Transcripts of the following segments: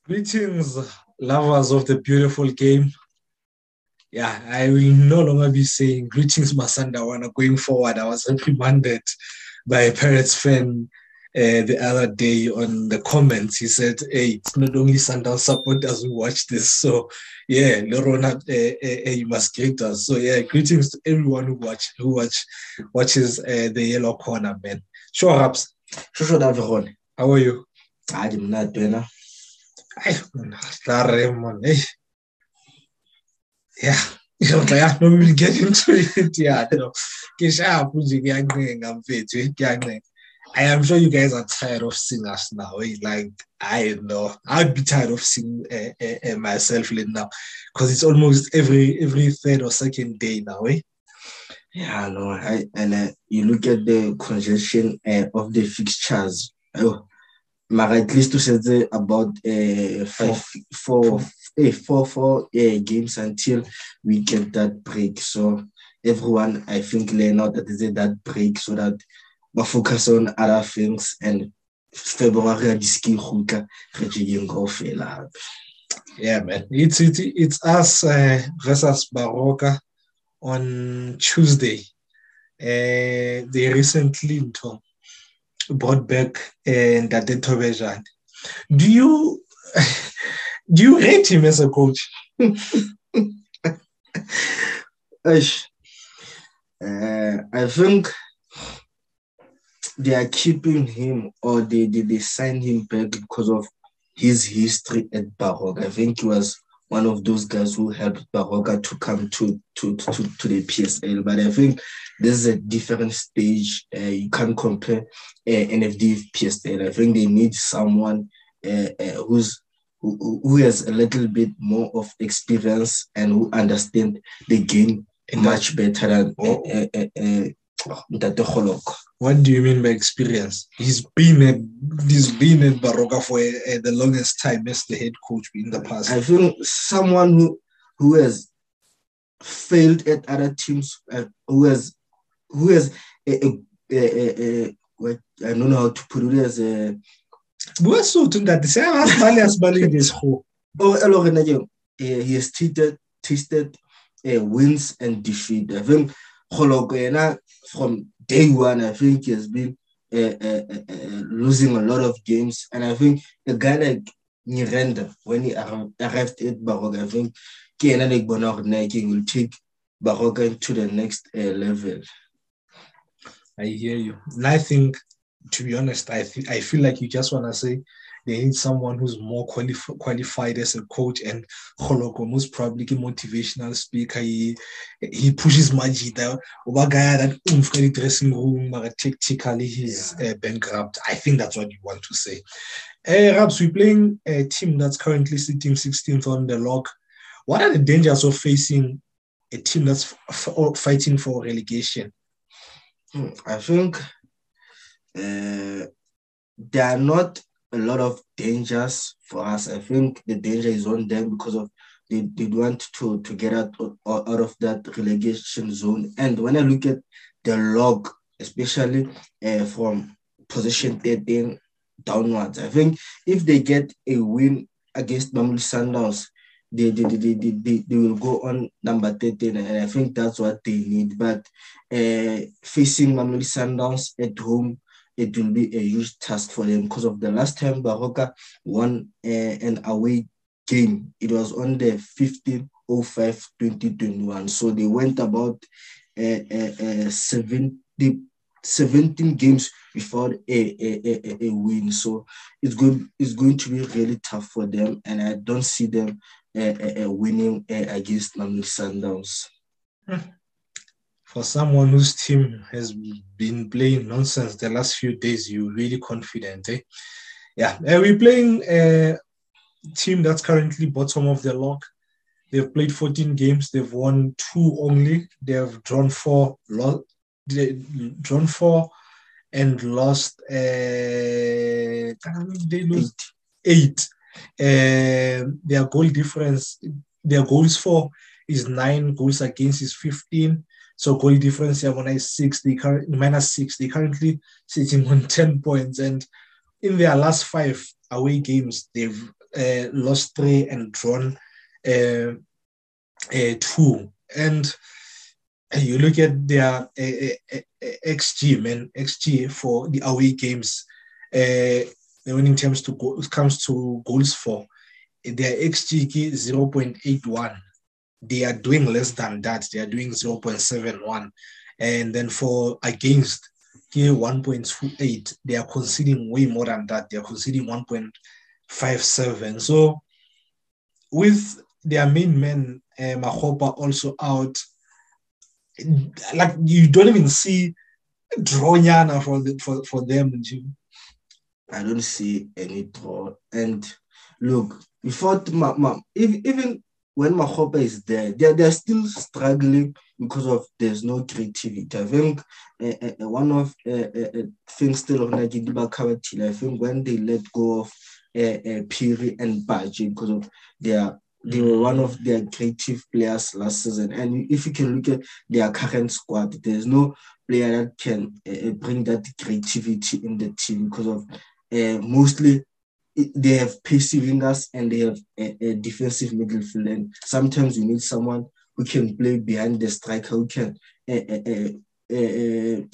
Greetings, lovers of the beautiful game. Yeah, I will no longer be saying greetings, Masandawana, going forward. I was reprimanded by a Pirates fan the other day on the comments. He said, hey, it's not only Sundown supporters who watch this. So, yeah, Lorona, you must greet us. So, yeah, greetings to everyone watches the Yellow Corner, man. Sure, Raps. Shusho Davron. How are you? I'm not doing it. Hey. Yeah. Yeah, no, we'll get into it. Yeah, no. I am sure you guys are tired of seeing us now. Like, I know I'd be tired of seeing myself now because it's almost every third or second day now. Yeah, no. You look at the congestion of the fixtures. Oh, at least to say about four games until we get that break. So everyone, I think, learn out that is that break so that we focus on other things and February ski hookah go fail. Yeah, man. It's us versus Baroka on Tuesday. They recently brought back Ndate Tobejan. Do you rate him as a coach? I think they are keeping him or they signed him back because of his history at Baroka. I think he was one of those guys who helped Baroka to come to the PSL. But I think this is a different stage. You can't compare NFD PSL. I think they need someone who has a little bit more of experience and who understand the game much better than Ndate Holok. What do you mean by experience? He's been at Baroka for the longest time as the head coach in the past. I think someone who has failed at other teams, who has I don't know how to put it as a. He has tasted wins and defeat. I think Holok from day one, I think he has been losing a lot of games. And I think a guy like Nirenda, when he arrived at Baroka, I think he will take Baroka to the next level. I hear you. And I think, to be honest, I feel like you just want to say they need someone who's more qualified as a coach, and Holoko most probably a motivational speaker. He pushes magic there. Over guy that in dressing room, but tactically he's bankrupt. I think that's what you want to say. Raps, we're playing a team that's currently sitting 16th on the log. What are the dangers of facing a team that's fighting for relegation? I think there are not a lot of dangers for us. I think the danger is on them because of they want to get out of that relegation zone. And when I look at the log, especially from position 13 downwards, I think if they get a win against Mamelodi Sundowns, they will go on number 13, and I think that's what they need. But facing Mamelodi Sundowns at home, it will be a huge task for them because of the last time Baroka won an away game. It was on the 15/05/2021. So they went about 17 games without a win. So it's going to be really tough for them, and I don't see them winning against Mamelodi Sundowns. For someone whose team has been playing nonsense the last few days, you're really confident, eh? Yeah, we're playing a team that's currently bottom of the log. They've played 14 games. They've won 2 only. They have drawn 4 and lost. They lost 8. Their goal difference, their goals for is 9, goals against is 15. So goal difference here is 6. -6. They currently sitting on 10 points, and in their last 5 away games, they've lost 3 and drawn 2. And you look at their XG for the away games. When in terms to it comes to goals for, their XG is 0.81. They are doing less than that. They are doing 0.71. And then for against, here 1.28. They are conceding way more than that. They are conceding 1.57. So with their main man, Mahopa, also out, like you don't even see Dronyana for them. I don't see any draw. And look, before even when Mahopa is there, they're still struggling because of there's no creativity. I think one of things still of Nagidiba Kavatila, I think when they let go of Piri and Baji because of they were one of their creative players last season. And if you can look at their current squad, there's no player that can bring that creativity in the team because of mostly they have pacey wingers and they have a defensive midfield. And sometimes you need someone who can play behind the striker, who can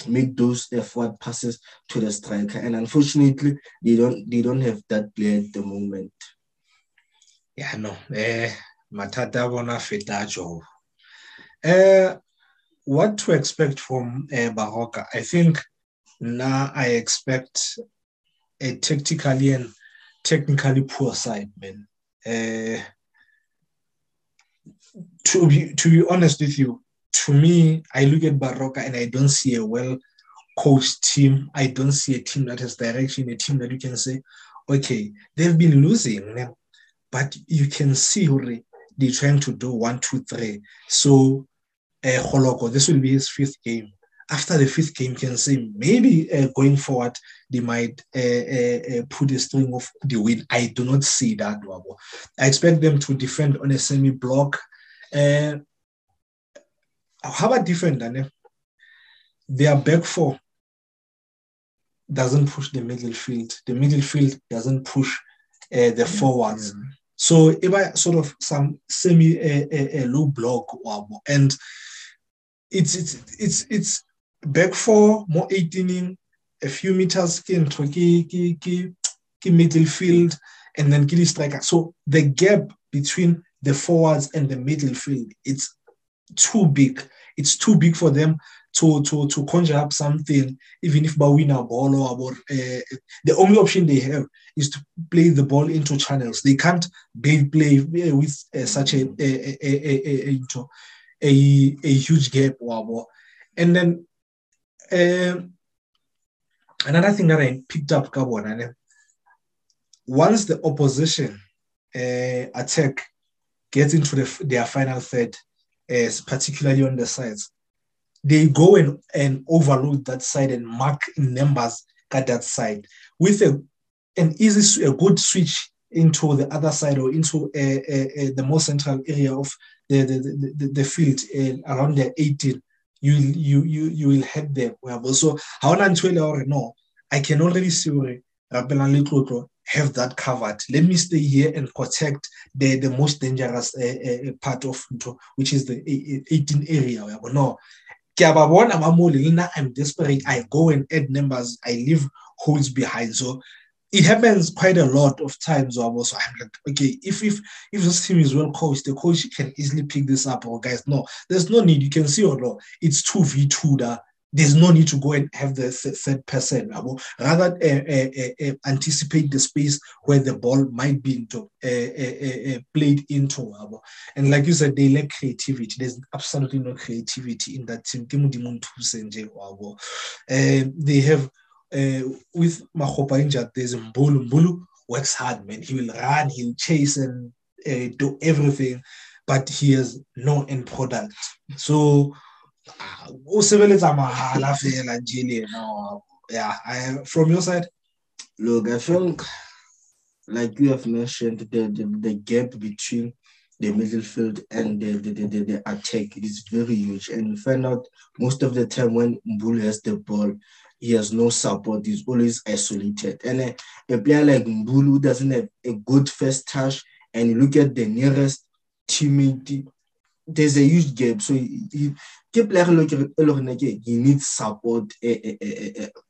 make those forward passes to the striker. And unfortunately, they don't have that player at the moment. Yeah, no. Matata bona fetajo. What to expect from Baroka? I think now I expect a tactically and technically poor side, man. To be honest with you, to me, I look at Baroka and I don't see a well-coached team. I don't see a team that has direction, a team that you can say, okay, they've been losing, but you can see they're trying to do 1, 2, 3. So, Holoko, this will be his 5th game. After the 5th game, you can say maybe going forward, they might put a string of the win. I do not see that, Wabo. I expect them to defend on a semi-block. How about defend, Daniel? Their back 4 doesn't push the middle field. The middle field doesn't push the forwards. Yeah. So if I sort of some semi-low block, and it's back 4, more 18, a few meters into middle field, and then kill striker. So the gap between the forwards and the middle field, it's too big. It's too big for them to conjure up something, even if they win a ball or the only option they have is to play the ball into channels. They can't play with such a huge gap. And then another thing that I picked up, once the opposition attack gets into their final third, particularly on the sides, they go and overload that side and mark numbers at that side with a good switch into the other side or into the more central area of the field around the 18. You will head there. So how no, I can already see where have that covered. Let me stay here and protect the most dangerous part of which is the 18 area. No, I'm desperate. I go and add numbers. I leave holes behind. So it happens quite a lot of times. So I'm like, okay, if this team is well coached, the coach can easily pick this up. Or guys, no, there's no need. You can see or no, it's 2v2 that. There's no need to go and have the third person. Rather, anticipate the space where the ball might be played into. And like you said, they lack creativity. There's absolutely no creativity in that team. They have, with Mahopa injured, there's Mbulu. Mbulu works hard, man. He will run, he'll chase and do everything, but he has no end product. So, from your side, look, I think, like you have mentioned, the gap between the midfield and the attack is very huge, and you find out most of the time when Mbulu has the ball, he has no support. He's always isolated. And a player like Mbulu doesn't have a good first touch. And you look at the nearest teammate, there's a huge gap. So he needs support,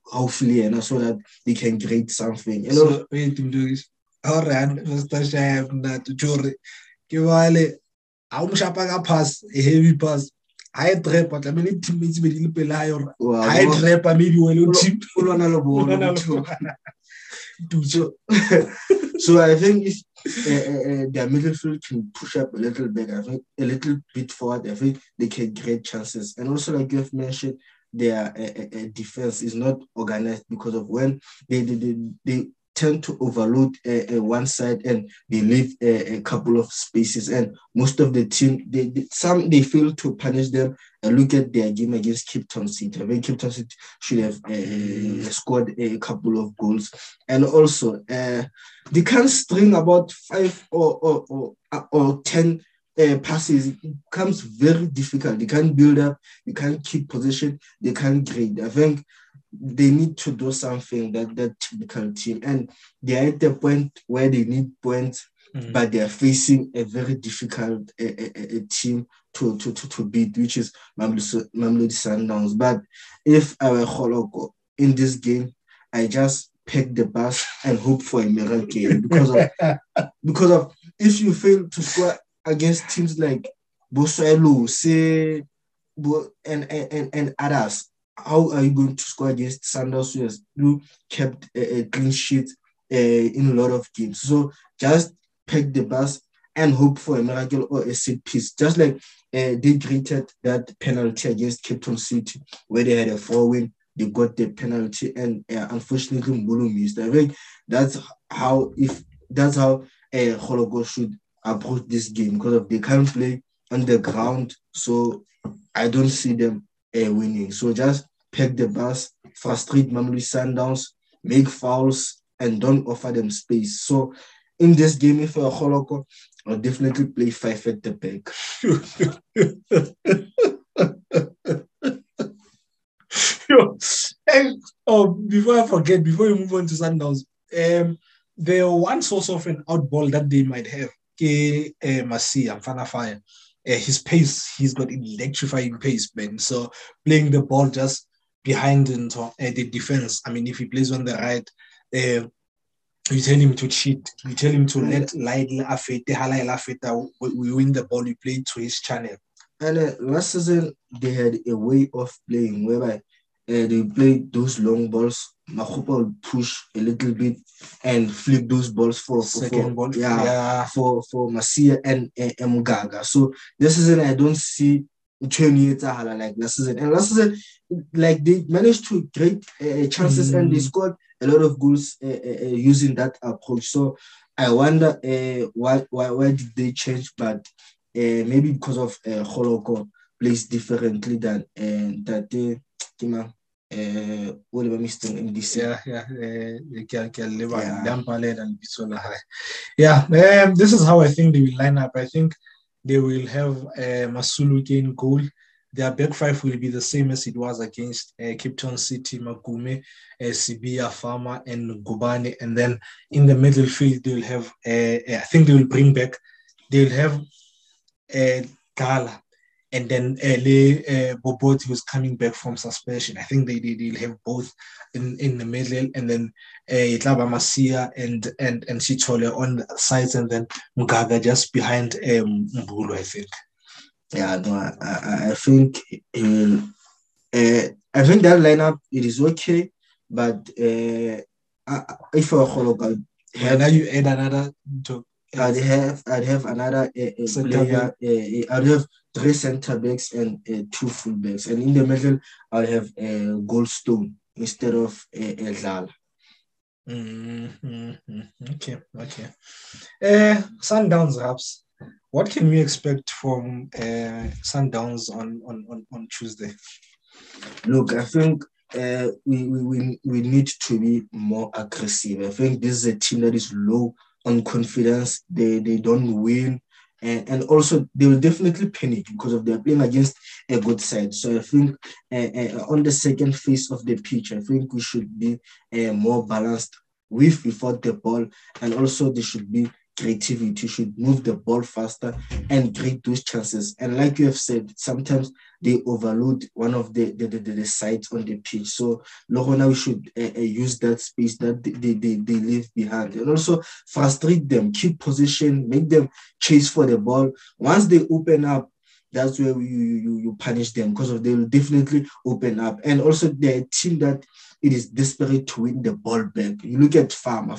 hopefully, and so that they can create something. You know, so wait, all right, Mr. Chef, not Jore. Kiwale, how much a pass, a heavy pass. I trap, but I mean, teammates with the pelay or I trap, maybe when team. So I think if their midfield can push up a little bit, I think a little bit forward, I think they can create chances. And also, like you have mentioned, their defense is not organized because of when they tend to overload one side and they leave a couple of spaces. And most of the team, they fail to punish them. And look at their game against Cape Town City. I think Cape Town City should have scored a couple of goals. And also, they can't string about 5 or 10 passes. It becomes very difficult. They can't build up. You can't keep position. They can't grade. I think they need to do something that typical team, and they're at the point where they need points, but they're facing a very difficult team to beat, which is Mamelodi Sundowns. But if I were Holoko in this game, I just pick the bus and hope for a miracle because of if you fail to score against teams like Bosuelo, say, and others. How are you going to score against Sundowns who kept a clean sheet in a lot of games? So just pick the bus and hope for a miracle or a set piece. Just like they created that penalty against Cape Town City where they had a 4-win, they got the penalty and unfortunately Mbulu missed. I think that's how Hologo should approach this game because they can't play on the ground. So I don't see them winning. So just pick the bus, frustrate Mamelodi Sundowns, make fouls, and don't offer them space. So in this game, if you're a Holoko, I'll definitely play 5 at the back. Before I forget, before you move on to Sundowns, the one source of an outball that they might have, Masia, Fanafire, his pace, he's got electrifying pace, man. So playing the ball just behind the defense. I mean, if he plays on the right, you tell him to cheat. You tell him to let Laila Afeta, we win the ball, you play it to his channel. And last season, they had a way of playing whereby they played those long balls. Makopa will push a little bit and flip those balls for Masia and Mugaga. So this season, I don't see like last season. And last season, like they managed to create chances and they scored a lot of goals using that approach. So I wonder why did they change? But maybe because of Holoko plays differently than that. Oliver Mr. MDC. This is how I think they will line up. I think they will have Masulu in goal. Their back 5 will be the same as it was against Cape Town City, Magume, Sibia, Farmer, and Gubani. And then in the middle field, they will have, I think they will bring back, they will have Gala. And then Bobot was coming back from suspension. I think they'll have both in the middle, and then Itlaba Masia and Chitole on the sides, and then Mugaga just behind Mbulu, I think. Yeah, no, I think I think that lineup it is okay, but if a Holocal now you add another to. I'd have another player. I'd have 3 center backs and 2 full backs, and in the middle I'll have a Goldstone instead of a Zala. Okay. Sundowns, perhaps. What can we expect from Sundowns on Tuesday? Look, I think we need to be more aggressive. I think this is a team that is low on confidence. They don't win and also they will definitely panic because of they're playing against a good side. So I think on the second phase of the pitch, I think we should be more balanced with without the ball, and also there should be creativity, should move the ball faster and create those chances. And like you have said, sometimes they overload one of the sides on the pitch. So Lorona, we should use that space that they leave behind, and also frustrate them, keep position, make them chase for the ball. Once they open up, that's where you punish them, because they will definitely open up. And also they're a team that it is desperate to win the ball back. You look at Farmer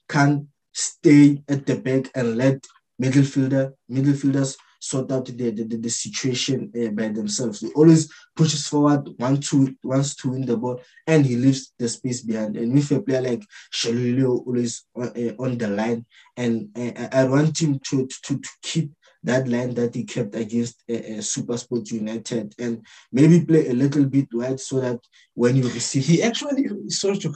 can stay at the back and let midfielders sort out the situation by themselves. He always pushes forward, wants to win the ball, and he leaves the space behind. And with a player like Shalilio always on the line, and I want him to keep that line that he kept against Super Sports United, and maybe play a little bit wide so that when you receive... He actually, sorry to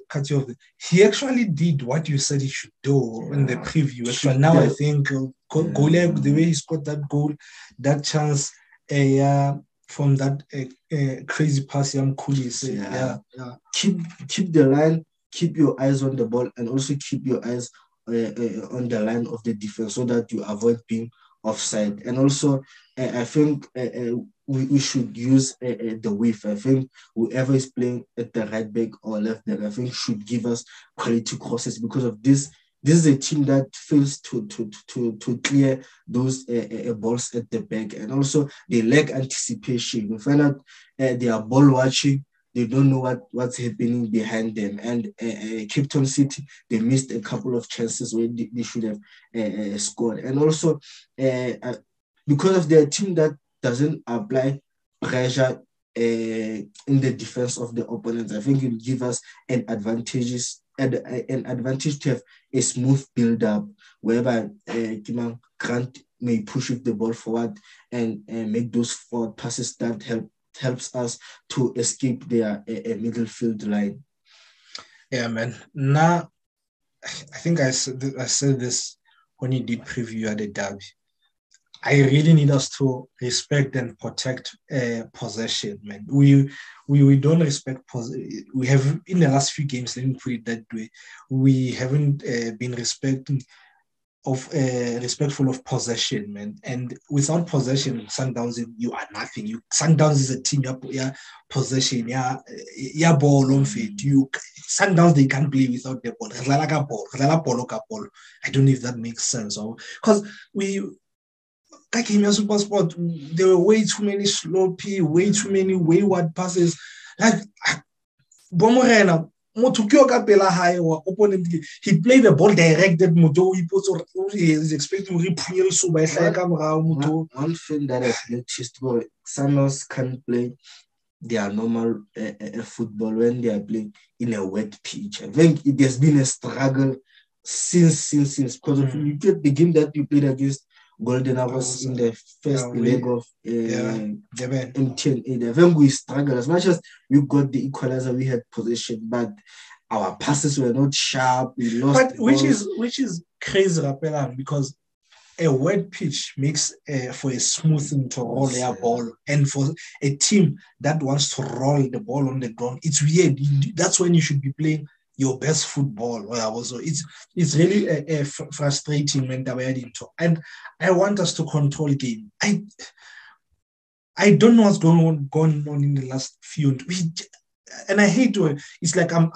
cut you off, he actually did what you said he should do in the preview. Actually, now I think Gole, the way he scored that goal, that chance from that crazy pass, Keep the line, keep your eyes on the ball, and also keep your eyes on the line of the defense so that you avoid being offside. And also, I think we should use the width. I think whoever is playing at the right back or left back, I think should give us quality crosses, because of this. This is a team that fails to clear those balls at the back, and also they lack anticipation. You find out they are ball watching. They don't know what's happening behind them. And Cape Town City, they missed a couple of chances where they should have scored. And also, because of their team that doesn't apply pressure in the defense of the opponents, I think it will give us an advantage to have a smooth build-up, whereby Grant may push the ball forward and make those forward passes that helps us to escape their middle line. Yeah, man. Now, I think I said this when you did preview at the derby. I really need us to respect and protect possession, man. We don't respect possession. We have, in the last few games, let me put it that way, we haven't been respectful of possession, man. And without possession, Sundowns, you are nothing. Sundowns is a team, possession, ball on fit. Sundowns, they can't play without the ball. I don't know if that makes sense. Because Super Sport, there were way too many sloppy, way too many wayward passes. Like Bomorena, opponent, he played the ball directed. He is expecting to repull so by one thing that I've noticed, Sundowns can't play their normal football when they are playing in a wet pitch. I think it has been a struggle since because of you get the game that you played against Golden Arrows in the first leg of MTN. I think we struggled. As much as we got the equalizer, we had possession, but our passes were not sharp. We lost. But which is crazy, Rappelan, because a wet pitch makes for a smoothing to roll their ball, and for a team that wants to roll the ball on the ground, it's weird. That's when you should be playing your best football. So it's really frustrating when they were into. And I want us to control game. I don't know what's going on in the last few. And I hate to. It's like I'm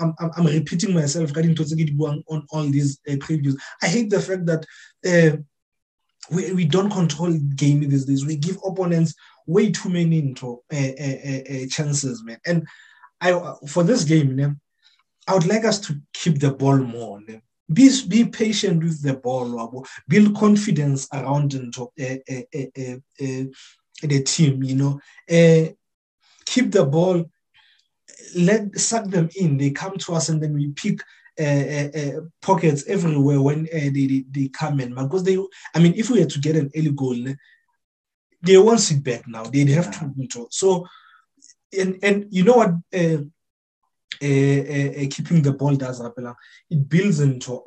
repeating myself on all these previews. I hate the fact that we don't control game these days. We give opponents way too many into chances, man. And for this game, I would like us to keep the ball more. Be patient with the ball. Build confidence around the team. Keep the ball. Suck them in. They come to us, and then we pick pockets everywhere when they come in. Because if we had to get an early goal, they won't sit back now. They'd have to. So, and you know what? keeping the ball does happen. It builds into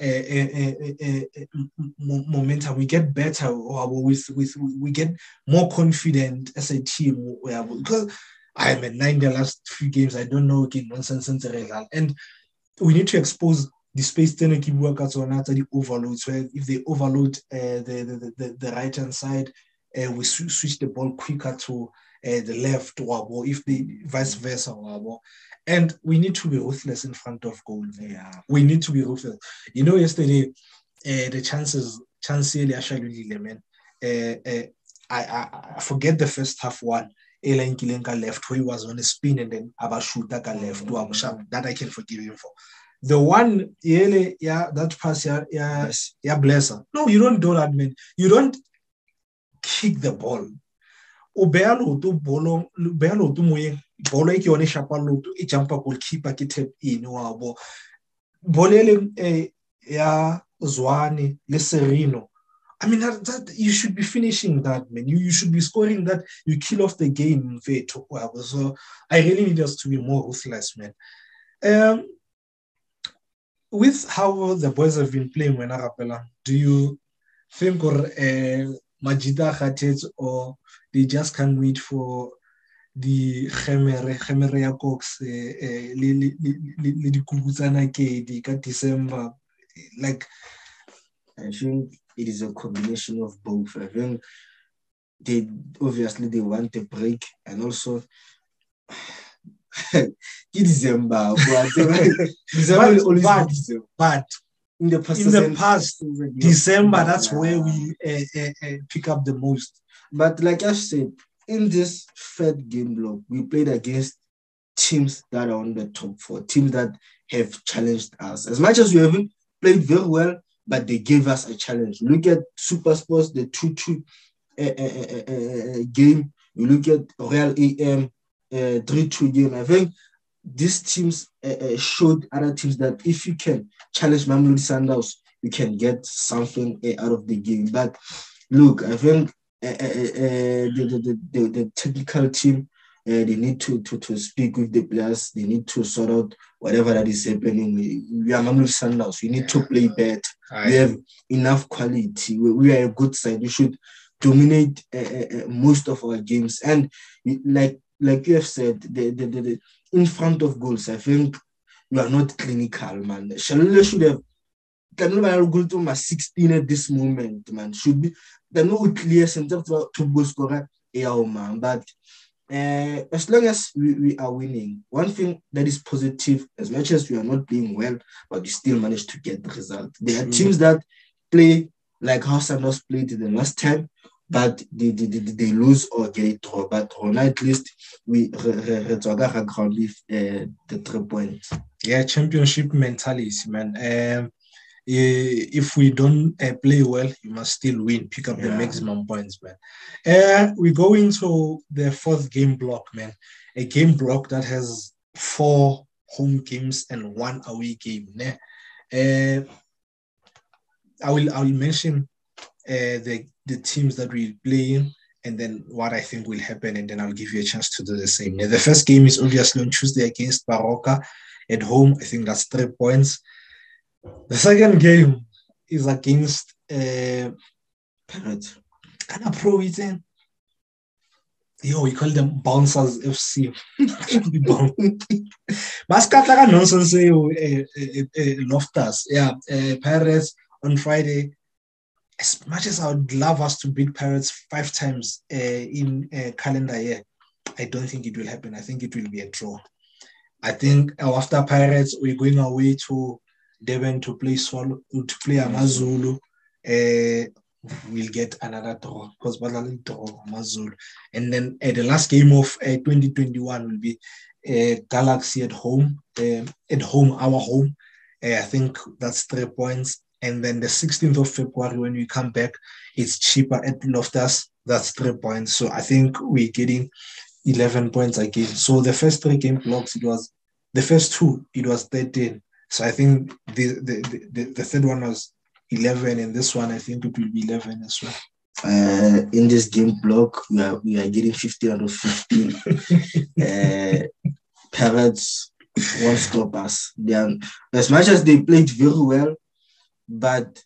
momentum. We get better, we get more confident as a team. Because I'm at 9 the last few games. I don't know again nonsense and we need to expose the space to keep workouts on after the overload. So if they overload the right hand side, we switch the ball quicker to the left, or if the vice versa. And we need to be ruthless in front of goal. Yeah. We need to be ruthless. Yesterday, the chance really, man. I forget the first half one. Elaine Kilenka left, where he was on a spin, and then Abashutaka left to Abushab. That I can forgive him for. The one, that pass, bless her. No, you don't do that, man. You don't kick the ball. Bolo e ke yone shapa loto e jumpa goalkeeper ke tap in wa bo bolele ya Zwane le Serino. I mean that you should be finishing that, man. You should be scoring that. You kill off the game. So I really need us to be more ruthless, man. With how the boys have been playing when Arapela, do you think or Majida Khatet, or they just can't wait for the Khemere ya Cox le di kubutsana ke di ka December? Like, I think it is a combination of both. I think they want a break, and also December. But in the past December, that's where we pick up the most. But like I said, in this third game block, we played against teams that are on the top 4, teams that have challenged us. As much as we haven't played very well, but they gave us a challenge. Look at Super Sports, the 2-2 game. You look at Real AM, 3-2 game. I think these teams showed other teams that if you can challenge Mamelodi Sundowns, you can get something out of the game. But look, I think the technical team, they need to speak with the players. They need to sort out whatever that is happening. We are Mamelodi Sundowns. We need to play better. We have enough quality. We are a good side. We should dominate most of our games. And like you have said, the in front of goals, I think you are not clinical, man. Shalula should have goal to 16 at this moment, man. Should be the no clear center to goal scorer, man. But as long as we are winning, one thing that is positive, as much as we are not playing well, but we still manage to get the result. There are teams that play like how Sundowns played the last time, but they lose or get a draw. But at least we ground with the 3 points. Yeah, championship mentality, man. If we don't play well, you must still win, pick up the maximum points, man. We go into the fourth game block, man. A game block that has 4 home games and 1 away game. I will mention the teams that we play, and then what I think will happen, and then I'll give you a chance to do the same. Now, the first game is obviously on Tuesday against Baroka at home. I think that's 3 points. The second game is against Pirates. Kind of pro it in. We call them Bouncers FC. Mascata nonsense Loftus. Yeah, Pirates on Friday. As much as I would love us to beat Pirates 5 times in a calendar year, I don't think it will happen. I think it will be a draw. I think after Pirates, we're going away to Devon to play Amazulu. We'll get another draw because we'll draw Amazulu. And then the last game of 2021 will be Galaxy at home. Our home. I think that's 3 points. And then the 16th of February, when we come back, it's cheaper at Loftus. That's 3 points. So I think we're getting 11 points again. So the first 3 game blocks, the first 2, it was 13. So I think the third one was 11, and this one I think it will be 11 as well. In this game block, we are getting 15 out of 15. Pirates won't stop us. They are, as much as they played very well, but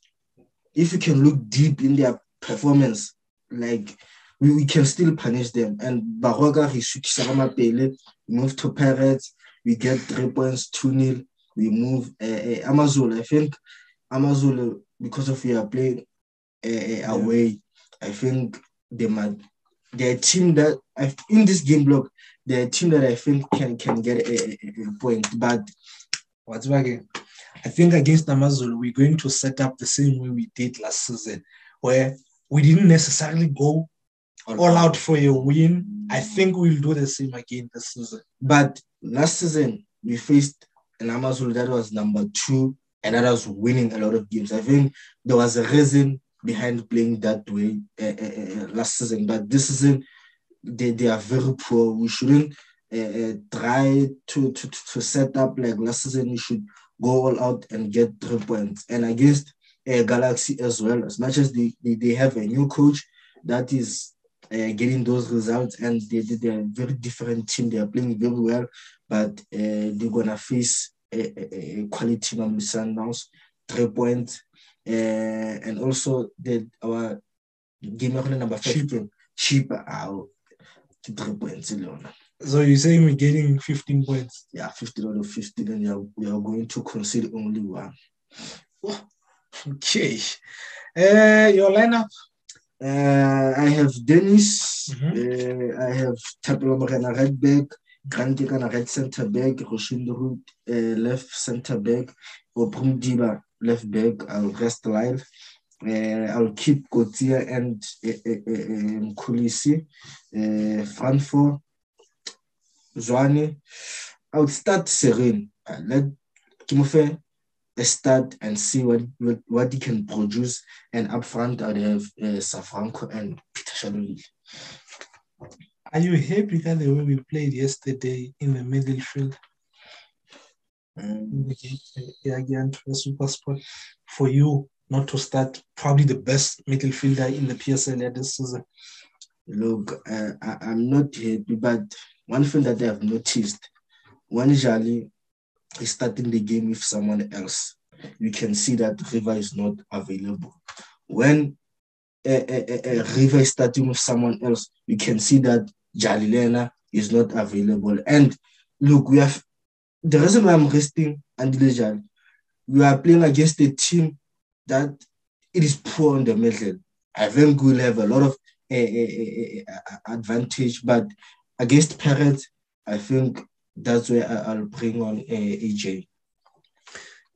if you can look deep in their performance, like we can still punish them. And Baroka, he Sarama Pele, we move to Pirates, we get 3 points, 2-0. We move Amazulu. I think Amazulu, because of we are playing away, I think they're a team that in this game block, they're a team that I think can get a point. But what's again? I think against Amazulu, we're going to set up the same way we did last season, where we didn't necessarily go all out for a win. I think we'll do the same again this season. But last season, we faced an Amazulu that was number 2 and that was winning a lot of games. I think there was a reason behind playing that way last season. But this season, they are very poor. We shouldn't try to set up like last season. We should go all out and get 3 points. And against Galaxy as well, as much as they have a new coach that is getting those results, and they're a very different team. They are playing very well, but they're going to face a quality Mamelodi Sundowns, 3 points. And also our game number 15, cheaper out to 3 points. So you're saying we're getting 15 points? Yeah, 15 out of 15, and we are going to concede only 1. Okay. Your lineup? I have Dennis. I have Tapelo Morena right back, Grant Kekana right center back, Roshindo Hood left center back, Oprum Diba left back. I'll rest live. I'll keep Gautier and Kulisi. Front 4, Zwane. I would start Serene. Let Kimofe start and see what he can produce. And up front, I'd have Safranco and Peter Shaluli. Are you happy with the way we played yesterday in the midfield? Again, to the Super Sport, for you not to start probably the best midfielder in the PSL this season? Look, I'm not happy, but one thing that I have noticed, when Jali is starting the game with someone else, you can see that River is not available. When River is starting with someone else, you can see that Jalilena is not available. And look, we have the reason why I'm resting Andile Jali, we are playing against a team that it is poor in the middle. I think we'll have a lot of advantage, but against Pirates, I think that's where I'll bring on AJ.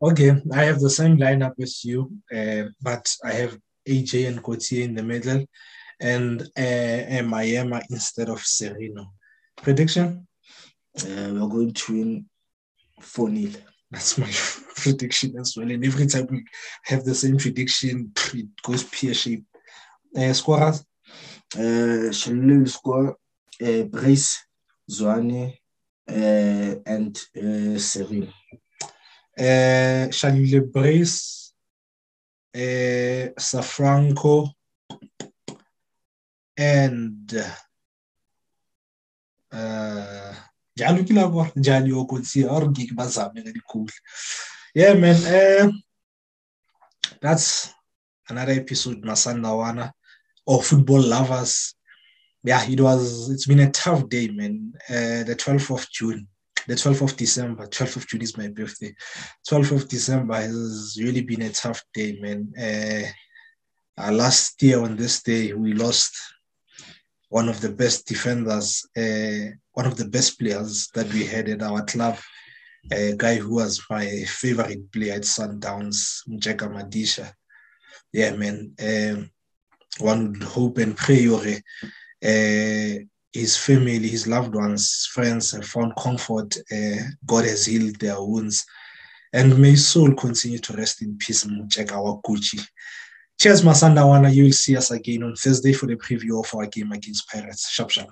Okay, I have the same lineup as you, but I have AJ and Gautier in the middle, and Mayema instead of Sereno. Prediction? We're going to win 4-0. That's my prediction as well. And every time we have the same prediction, it goes pear-shaped. Scorers? Shalil score, Brace, Zwane, and Serene. Shalil Brace, Safranco, and yeah, man. That's another episode, Masandawana, or football lovers. Yeah, it's been a tough day, man. The 12th of June, the 12th of December, 12th of June is my birthday. 12th of December has really been a tough day, man. Last year on this day, we lost one of the best defenders, one of the best players that we had at our club, a guy who was my favorite player at Sundowns, Mjeka Madisha. Yeah, man. One would hope and pray his family, his loved ones, friends have found comfort. God has healed their wounds. And may his soul continue to rest in peace, Mjeka Wakuchi. Cheers, Masandawana. You will see us again on Thursday for the preview of our game against Pirates. Sharp, sharp.